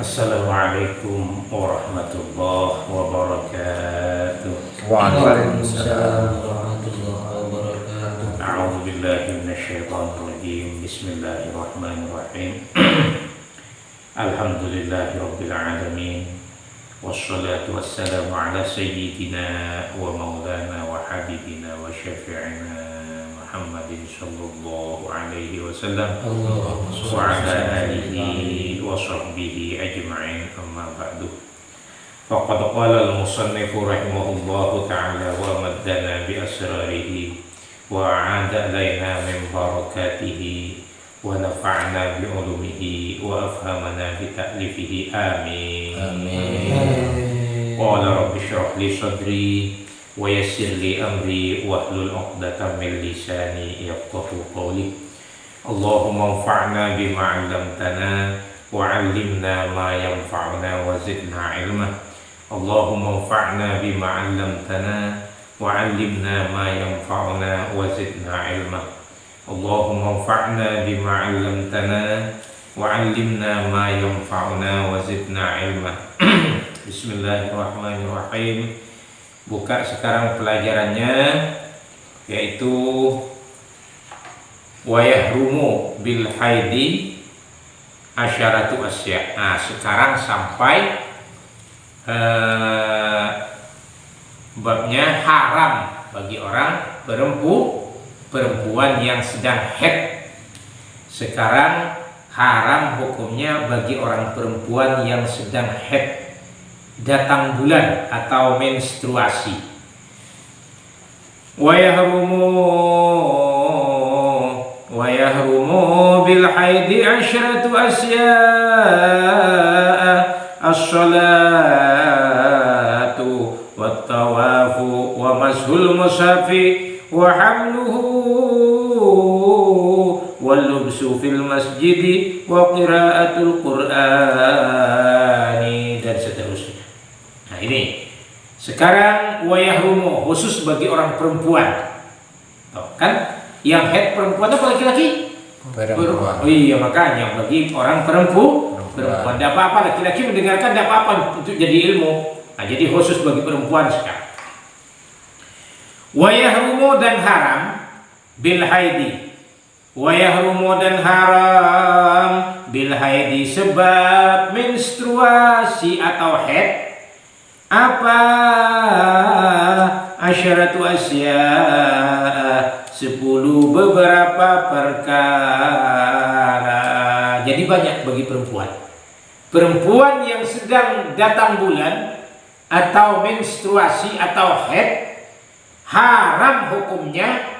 Assalamualaikum warahmatullahi wabarakatuh. Waalaikumsalam warahmatullahi wabarakatuh. A'udzu billahi minasyaitonir rajim. Bismillahirrahmanirrahim. Alhamdulillahirabbil alamin. Wassalatu wassalamu ala sayyidina wa maulana wa habibina wa syafi'ina Muhammadin sallallahu alaihi wasallam wa ala alihi wa sahbihi ajma'in, amma ba'du. Faqad qala al-musannifu rahimahullahu ta'ala wa maddana bi asrarihi wa a'ada alaina min barakatihi wa nafa'na bi ulumihi wa afhamana bi ta'lifihi, amin. Amin. Qala rabbi shrah li sadri wa yassir li amri wahlul 'uqdatam min lisani yafqahu qawli. Allahumma anfa'na bima 'allamtana wa 'allimna ma yanfa'una wa zidna 'ilma. Allahumma anfa'na bima 'allamtana wa 'allimna ma yanfa'una wa zidna 'ilma. Allahumma anfa'na bima 'allamtana wa 'allimna ma yanfa'una wa zidna 'ilma. Bismillahirrahmanirrahim. Buka sekarang pelajarannya, yaitu wa yahrumu bil haidi asyaratu asya. Nah, sekarang sampai babnya haram bagi orang perempuan yang sedang haid. Sekarang haram hukumnya bagi orang perempuan yang sedang haid, datang bulan atau menstruasi. Wa yahrumu bil haidi asyratu asya, as-salatu wat tawafu wa mashul mushafi wa hamluhu wal lubsu fil masjidi wa qiraatul qur'ani, dan seterusnya. Nah, ini sekarang wa yahrumu khusus bagi orang perempuan. Tuh, kan yang haid perempuan apa laki-laki? Perempuan. Oh iya, makanya bagi orang perempuan tidak apa-apa, laki-laki mendengarkan tidak apa-apa, untuk jadi ilmu. Nah, jadi khusus bagi perempuan sekarang. Wa yahrumu, dan haram, bil haidi. Wa yahrumu, dan haram, bil haidi, sebab menstruasi atau haid. Apa? Asyaratu asya, 10 beberapa perkara. Jadi banyak bagi perempuan. Perempuan yang sedang datang bulan atau menstruasi atau haid, haram hukumnya.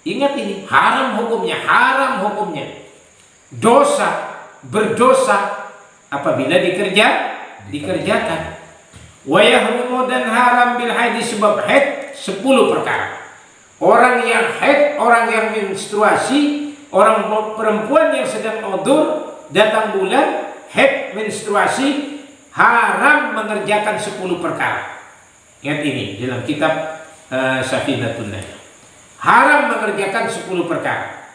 Ingat ini, haram hukumnya. Dosa, berdosa apabila dikerjakan. Wa yahrumu, dan haram bil haid, sebab haid 10 perkara. Orang yang haid, orang yang menstruasi, orang perempuan yang sedang udzur, datang bulan, haid, menstruasi, haram mengerjakan 10 perkara. Ingat ini dalam kitab Safinatun Najah. Haram mengerjakan 10 perkara.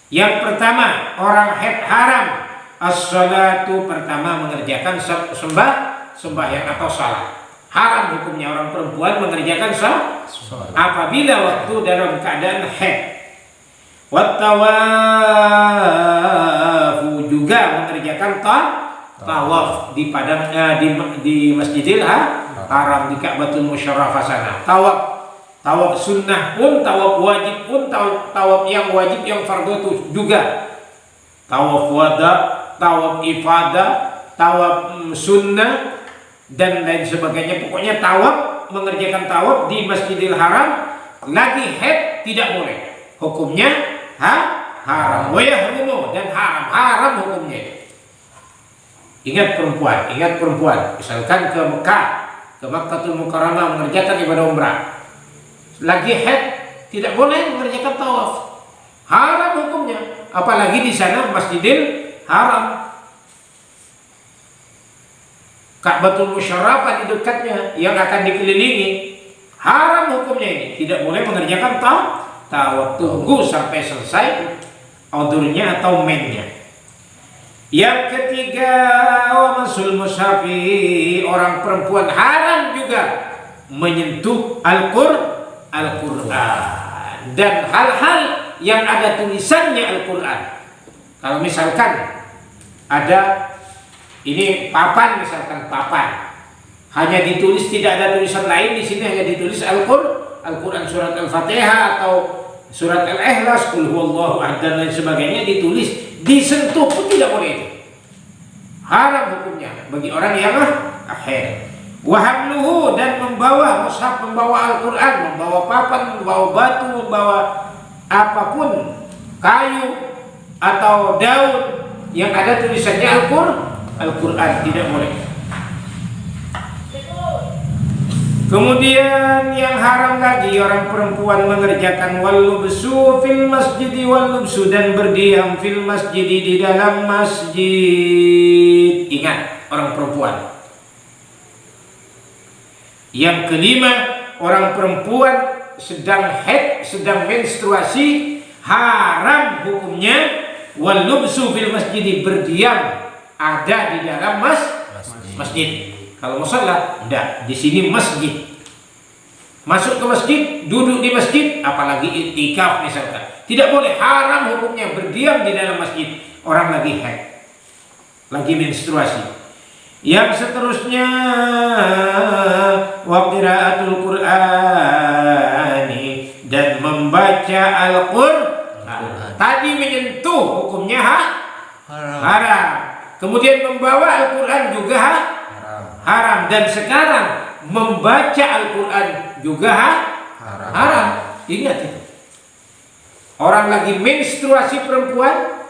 Yang pertama, orang haid haram as-salatu, pertama mengerjakan sembahyang atau salat. Haram hukumnya orang perempuan mengerjakan salat apabila waktu dalam keadaan haid. Wat tawafu, juga mengerjakan tawaf di padang di Masjidil Haram, di Ka'batul Musyarrafah sana. Tawaf sunnah pun, tawaf wajib pun, tawaf yang wajib, yang fardu itu juga. Tawaf wada, tawaf ifadah, tawaf sunnah, dan lain sebagainya. Pokoknya tawaf, mengerjakan tawaf di Masjidil Haram, lagi haid tidak boleh. Hukumnya haram. Wa yahrumu, dan haram hukumnya. Ingat perempuan, misalkan ke Mekah, ke Makkatul Mukarramah mengerjakan ibadah umrah, lagi haid tidak boleh mengerjakan tawaf. Haram hukumnya, apalagi di sana Masjidil Haram, Ka'batul Musyarrafah di dekatnya yang akan dikelilingi. Haram hukumnya ini, tidak boleh mengerjakan tawaf. Tunggu sampai selesai udhurnya atau mennya. Yang ketiga, wa masul mushafi, orang perempuan haram juga menyentuh Al-Quran dan hal-hal yang ada tulisannya Al-Quran. Kalau misalkan ada ini papan, misalkan papan hanya ditulis, tidak ada tulisan lain di sini, hanya ditulis Al-Quran surat Al-Fatihah atau surat Al-Ikhlas, Qul huwallahu ahad dan lain sebagainya ditulis, disentuh pun tidak boleh itu. Haram hukumnya bagi orang yang haid. Wa hamluhu, dan membawa mushaf, membawa Al-Quran, membawa papan, membawa batu, membawa apapun, kayu atau daun yang ada tulisannya Al-Quran tidak boleh. Kemudian yang haram lagi, orang perempuan mengerjakan wal-lubsu fil masjidi, wal-lubsu, dan berdiam fil masjidi, di dalam masjid. Ingat, orang perempuan. Yang kelima, orang perempuan sedang haid, sedang menstruasi, haram hukumnya wal-lubsu fil masjidi, berdiam ada di dalam masjid. Kalau musalla, enggak, di sini masjid. Masuk ke masjid, duduk di masjid, apalagi iktikaf misalkan. Tidak boleh, haram hukumnya berdiam di dalam masjid. Orang lagi haid, lagi menstruasi. Yang seterusnya wa qiraatul Qur'ani, dan membaca Al-Qur'an. Tadi menyentuh hukumnya haram. Kemudian membawa Al-Qur'an juga haram, dan sekarang membaca Al-Quran juga haram. Ingat itu. Orang lagi menstruasi perempuan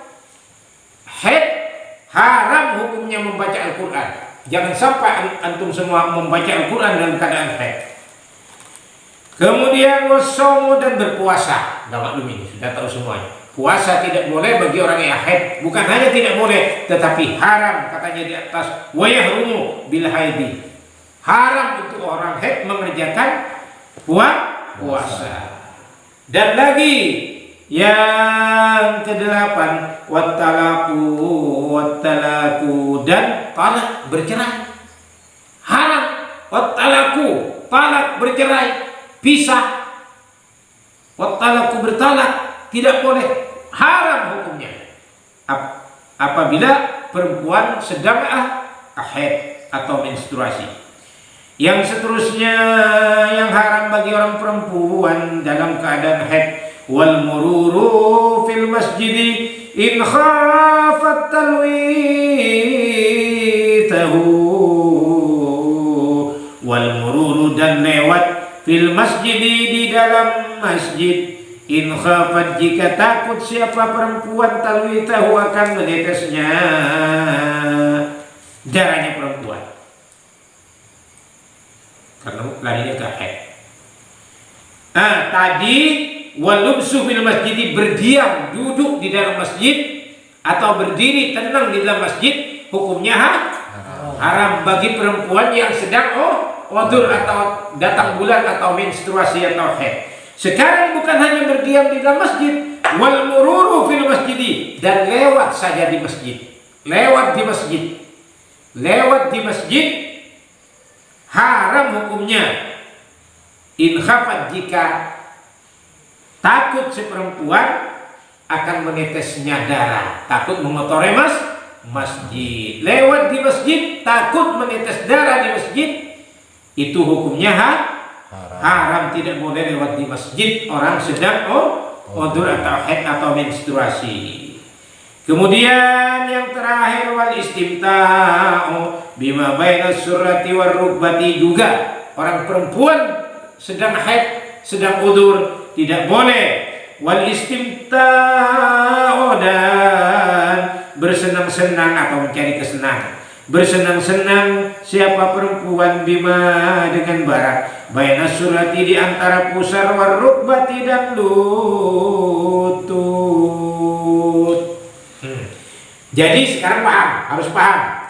haid, haram hukumnya membaca Al-Quran. Jangan sampai antum semua membaca Al-Quran dalam keadaan haid. Kemudian wasomu, dan berpuasa. Nah, maklum ini sudah tahu semuanya. Puasa tidak boleh bagi orang yang haid. Bukan hanya tidak boleh, tetapi haram, katanya di atas, wa yahrumu bil haidi. Haram untuk orang haid mengerjakan puasa. Dan lagi yang kedelapan, wattalaku, dan talak bercerai. Haram wattalaku, talak bercerai, pisah. Wattalaku, bertalak, tidak boleh, haram hukumnya apabila perempuan sedang haid atau menstruasi. Yang seterusnya yang haram bagi orang perempuan dalam keadaan haid, wal mururu fil masjidi in khafat talwitahu, wal mururu, dan lewat fil masjidi, di dalam masjid, in khafat, jika takut siapa perempuan talwitahu, akan menetesnya darahnya perempuan karena larinya ke haid. Tadi walubsu fil masjid, berdiam, duduk di dalam masjid atau berdiri tenang di dalam masjid, hukumnya haram bagi perempuan yang sedang udur atau datang bulan atau menstruasi atau haid. Sekarang bukan hanya berdiam di dalam masjid, wal mururu fil masjid, dan lewat saja di masjid. Lewat di masjid haram hukumnya. In khafat, jika takut si perempuan akan menetesnya darah, takut mengotori masjid. Lewat di masjid takut menetes darah di masjid, itu hukumnya haram, tidak boleh lewat di masjid orang sedang udur atau haid atau menstruasi. Kemudian yang terakhir, wal istimta'u bima baina surrati war rukbati, juga orang perempuan sedang haid, sedang udur, tidak boleh wal istimta'u, dan bersenang-senang atau mencari kesenangan. Bersenang-senang siapa perempuan bima, dengan barang baina surati, di antara pusar, war rukbati, dan lutut. Jadi sekarang paham, harus paham.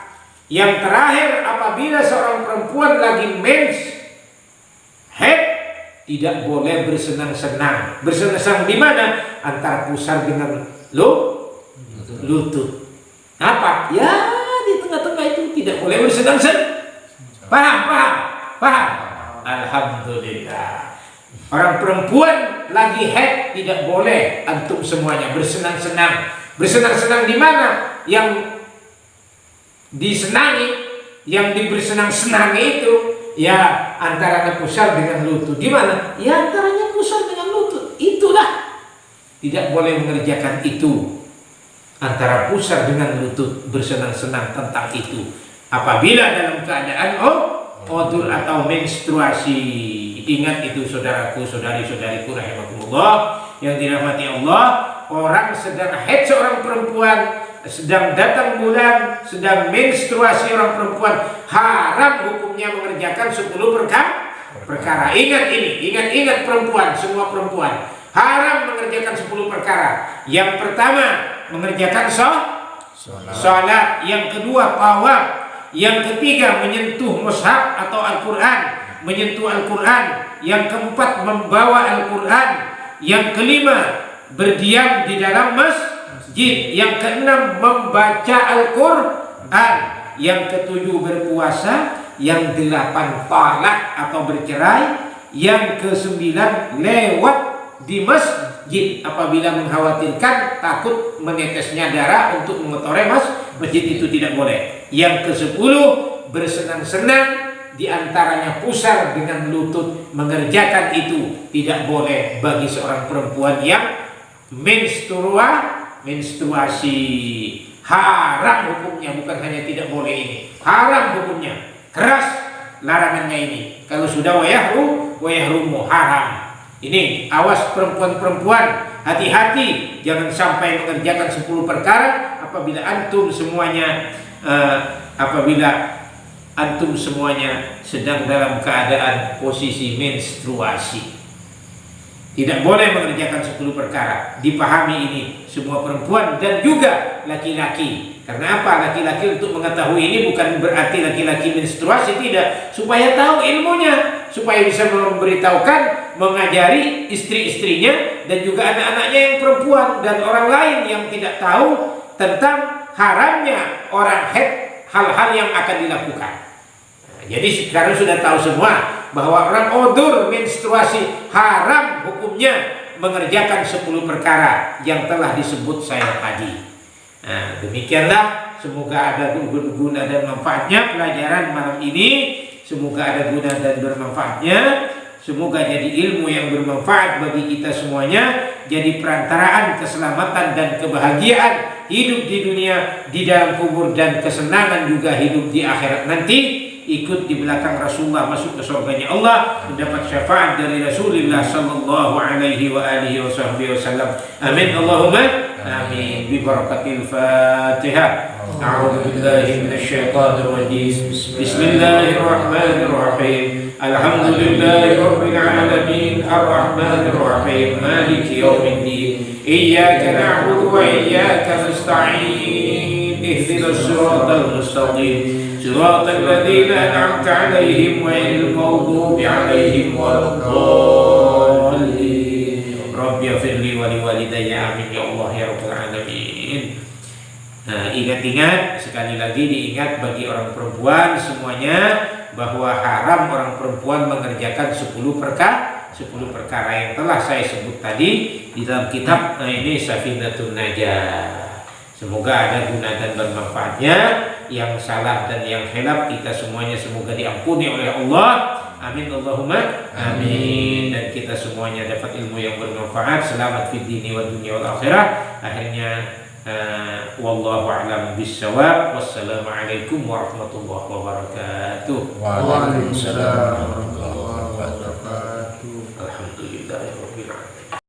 Yang terakhir, apabila seorang perempuan lagi mens haid, tidak boleh bersenang-senang. Bersenang-senang di mana? Antara pusar dengan lutut. Apa? Ya di tengah-tengah itu Tidak boleh bersenang-senang. Paham? Alhamdulillah. Orang perempuan lagi haid tidak boleh antum semuanya bersenang-senang. Bersenang-senang di mana? Yang disenangi, yang dibersenang-senangi itu ya antara pusar dengan lutut. Di mana? Ya antaranya pusar dengan lutut. Itulah. Tidak boleh mengerjakan itu. Antara pusar dengan lutut bersenang-senang tentang itu. Apabila dalam keadaan odur atau menstruasi. Ingat itu saudaraku, saudari-saudariku rahimakumullah yang dirahmati Allah. Orang sedang haid seorang perempuan, sedang datang bulan, sedang menstruasi orang perempuan, haram hukumnya mengerjakan 10 perkara. Ingat ini, ingat perempuan, semua perempuan haram mengerjakan 10 perkara. Yang pertama mengerjakan sholat, yang kedua tawaf, yang ketiga menyentuh mushaf atau Al-Quran, menyentuh Al-Quran, yang keempat membawa Al-Quran, yang kelima berdiam di dalam masjid, yang keenam membaca Al-Quran, yang ketujuh berpuasa, yang delapan talak atau bercerai, yang kesembilan lewat di masjid apabila mengkhawatirkan takut menetesnya darah untuk mengotori masjid, itu tidak boleh. Yang ke-10 bersenang-senang, diantaranya pusar dengan lutut, mengerjakan itu tidak boleh bagi seorang perempuan yang menstruasi. Haram hukumnya, bukan hanya tidak boleh ini, haram hukumnya, keras larangannya ini. Kalau sudah wayahrumu haram. Ini awas perempuan-perempuan, hati-hati jangan sampai mengerjakan 10 perkara apabila antum semuanya sedang dalam keadaan posisi menstruasi. Tidak boleh mengerjakan 10 perkara. Dipahami ini semua perempuan dan juga laki-laki. Karena apa? Laki-laki untuk mengetahui ini bukan berarti laki-laki menstruasi, tidak. Supaya tahu ilmunya, supaya bisa memberitahukan, mengajari istri-istrinya dan juga anak-anaknya yang perempuan dan orang lain yang tidak tahu tentang haramnya orang haid, hal-hal yang akan dilakukan. Nah, jadi sekarang sudah tahu semua bahwa orang odur menstruasi haram hukumnya mengerjakan 10 perkara yang telah disebut saya tadi. Nah, demikianlah, semoga ada guna dan manfaatnya pelajaran malam ini. Semoga ada guna dan bermanfaatnya. Semoga jadi ilmu yang bermanfaat bagi kita semuanya, jadi perantaraan keselamatan dan kebahagiaan hidup di dunia, di dalam kubur, dan kesenangan juga hidup di akhirat nanti. Ikut di belakang Rasulullah masuk ke surganya Allah, mendapat syafaat dari Rasulullah sallallahu alaihi wa alihi wasallam. Amin Allahumma amin. Bi barakatil Fatihah. A'udzu billahi minasyaitonir rajim. Bismillahirrahmanirrahim. Alhamdulillahi rabbil alamin, arrahmanir rahim, maliki yaumiddin. Iyyaka na'budu wa iyyaka nasta'in. Ihdinas siratal mustaqim. صراط الذين أنعمت عليهم غير المغضوب عليهم ولا الضالين رب اغفر لي ولوالدي آمين يا الله يا رب العالمين. Nah, ingat-ingat, sekali lagi diingat bagi orang perempuan semuanya bahwa haram orang perempuan mengerjakan 10 perkara yang telah saya sebut tadi di dalam kitab ini Safinatun Najah. Semoga ada guna dan bermanfaatnya. Yang salah dan yang hilaf kita semuanya semoga diampuni oleh Allah. Amin Allahumma amin. Dan kita semuanya dapat ilmu yang bermanfaat, selamat fid dini wa dunya wal akhirah. Akhirnya wallahu a'lam bissawab. Wassalamualaikum warahmatullahi wabarakatuh. Waalaikumsalam warahmatullahi wabarakatuh.